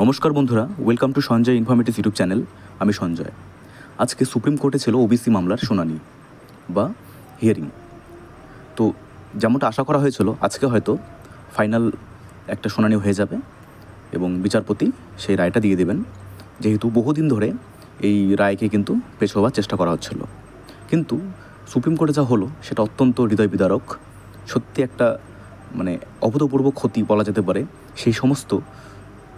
নমস্কার বন্ধুরা, welcome to Sanjay informative YouTube channel. আমি সঞ্জয়। আজকে সুপ্রিম কোর্টে ছিল ওবিসি মামলার শুনানি বা হিয়ারিং। তো যেমনটা আশা করা হয়েছিল, আজকে হয়তো ফাইনাল একটা শুনানি হয়ে যাবে এবং বিচারপতি সেই রায়টা দিয়ে দেবেন, যেহেতু বহুদিন ধরে এই রায়কে কিন্তু পেছোবার চেষ্টা করা হচ্ছিল। কিন্তু সুপ্রিম কোর্টে যা হলো সেটা অত্যন্ত হৃদয় বিদারক। সত্যি একটা অভূতপূর্ব ক্ষতি বলা যেতে পারে সেই সমস্ত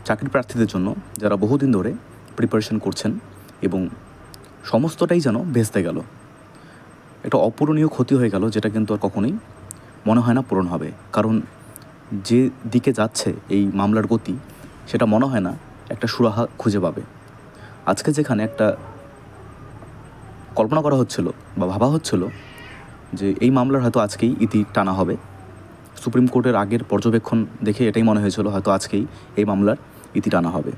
চাকরি প্রার্থীদের জন্য যারা বহুদিন ধরে প্রিপারেশন করছেন এবং সমস্তটাই যেন ভেস্তে গেল। একটা অপূরণীয় ক্ষতি হয়ে গেল, যেটা কিন্তু আর কখনোই মনে হয় না পূরণ হবে। কারণ যে দিকে যাচ্ছে এই মামলার গতি, সেটা মনে হয় না একটা সুরাহা খুঁজে পাবে। আজকে যেখানে একটা কল্পনা করা হচ্ছিল বা ভাবা হচ্ছিল যে এই মামলার হয়তো আজকেই ইতি টানা হবে, সুপ্রিম কোর্টের আগের পর্যবেক্ষণ দেখে এটাই মনে হয়েছিল হয়তো আজকেই এই মামলার ইতি টানা হবে।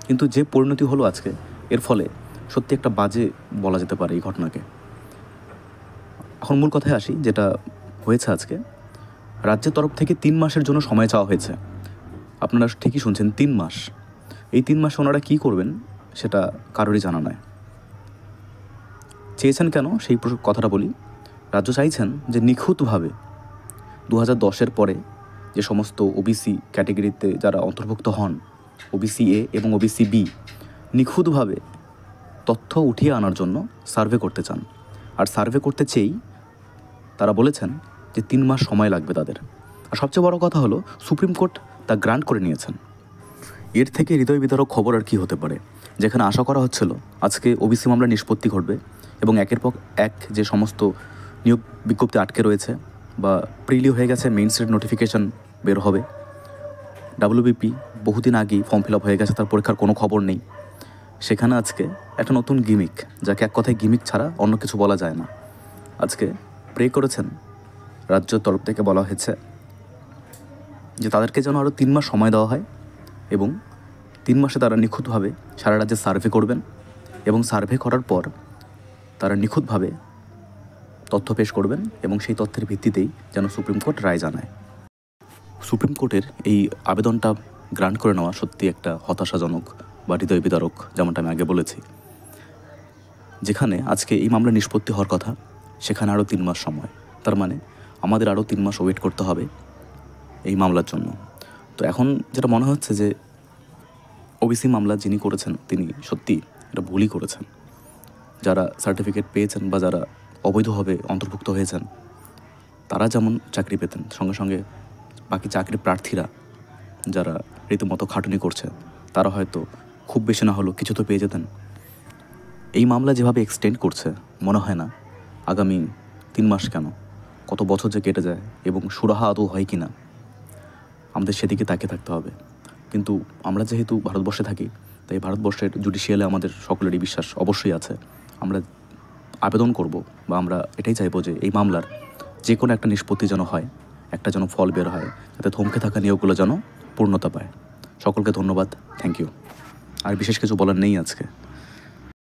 কিন্তু যে পরিণতি হলো আজকে, এর ফলে সত্যি একটা বাজে বলা যেতে পারে এই ঘটনাকে। এখন মূল কথায় আসি, যেটা হয়েছে আজকে, রাজ্যের তরফ থেকে 3 মাসের জন্য সময় চাওয়া হয়েছে। আপনারা ঠিকই শুনছেন, 3 মাস। এই 3 মাসে ওনারা কী করবেন সেটা কারোরই জানা নয়। চেয়েছেন কেন সেই কথাটা বলি। রাজ্য চাইছেন যে নিখুঁতভাবে 2010-এর পরে যে সমস্ত ওবিসি ক্যাটেগরিতে যারা অন্তর্ভুক্ত হন, ওবিসি এ এবং ওবিসি বি, নিখুঁতভাবে তথ্য উঠিয়ে আনার জন্য সার্ভে করতে চান। আর সার্ভে করতে চেয়েই তারা বলেছেন যে 3 মাস সময় লাগবে তাদের। আর সবচেয়ে বড় কথা হলো, সুপ্রিম কোর্ট তা গ্রান্ট করে নিয়েছেন। এর থেকে হৃদয় বিদারক খবর আর কি হতে পারে। যেখানে আশা করা হচ্ছিল আজকে ওবিসি মামলা নিষ্পত্তি ঘটবে এবং একের পর এক যে সমস্ত নিয়োগ বিজ্ঞপ্তি আটকে রয়েছে বা প্রিলি হয়ে গেছে, মেইন স্টেট নোটিফিকেশান বের হবে। ডাব্লিউবিপি বহুদিন আগেই ফর্ম ফিল আপ হয়ে গেছে, তার পরীক্ষার কোনো খবর নেই। সেখানে আজকে একটা নতুন গিমিক, যাকে এক কথায় গিমিক ছাড়া অন্য কিছু বলা যায় না, আজকে প্রে করেছেন। রাজ্যের তরফ থেকে বলা হয়েছে যে তাদেরকে যেন আরও 3 মাস সময় দেওয়া হয় এবং 3 মাসে তারা নিখুঁতভাবে সারা রাজ্যে সার্ভে করবেন এবং সার্ভে করার পর তারা নিখুঁতভাবে তথ্য পেশ করবেন এবং সেই তথ্যের ভিত্তিতেই যেন সুপ্রিম কোর্ট রায় জানায়। সুপ্রিম কোর্টের এই আবেদনটা গ্রান্ট করে নেওয়া সত্যি একটা হতাশাজনক বা হৃদয় বিদারক, যেমনটা আমি আগে বলেছি। যেখানে আজকে এই মামলা নিষ্পত্তি হওয়ার কথা, সেখানে আরও 3 মাস সময়। তার মানে আমাদের আরও 3 মাস ওয়েট করতে হবে এই মামলার জন্য। তো এখন যেটা মনে হচ্ছে যে ওবিসি মামলা যিনি করেছেন তিনি সত্যি এটা ভুলই করেছেন। যারা সার্টিফিকেট পেয়েছেন বা যারা অবৈধভাবে অন্তর্ভুক্ত হয়েছেন, তারা যেমন চাকরি পেতেন, সঙ্গে সঙ্গে বাকি চাকরি প্রার্থীরা যারা রীতিমতো খাটুনি করছে, তারা হয়তো খুব বেশি না হলেও কিছু তো পেয়ে যেতেন। এই মামলা যেভাবে এক্সটেন্ড করছে, মনে হয় না আগামী 3 মাস কেন, কত বছর যে কেটে যায় এবং সুরাহা আদৌ হয় কি না, আমাদের সেদিকে তাকিয়ে থাকতে হবে। কিন্তু আমরা যেহেতু ভারতবর্ষে থাকি, তাই ভারতবর্ষের জুডিশিয়ালে আমাদের সকলেরই বিশ্বাস অবশ্যই আছে। আমরা আবেদন করব বা আমরা এটাই চাইবো যে এই মামলার যে কোনো একটা নিষ্পত্তি যেন হয়, একটা যেন ফল বের হয়, যাতে থমকে থাকা নিয়োগগুলো যেন পূর্ণতা পায়। সকলকে ধন্যবাদ, থ্যাংক ইউ। আর বিশেষ কিছু বলার নেই আজকে।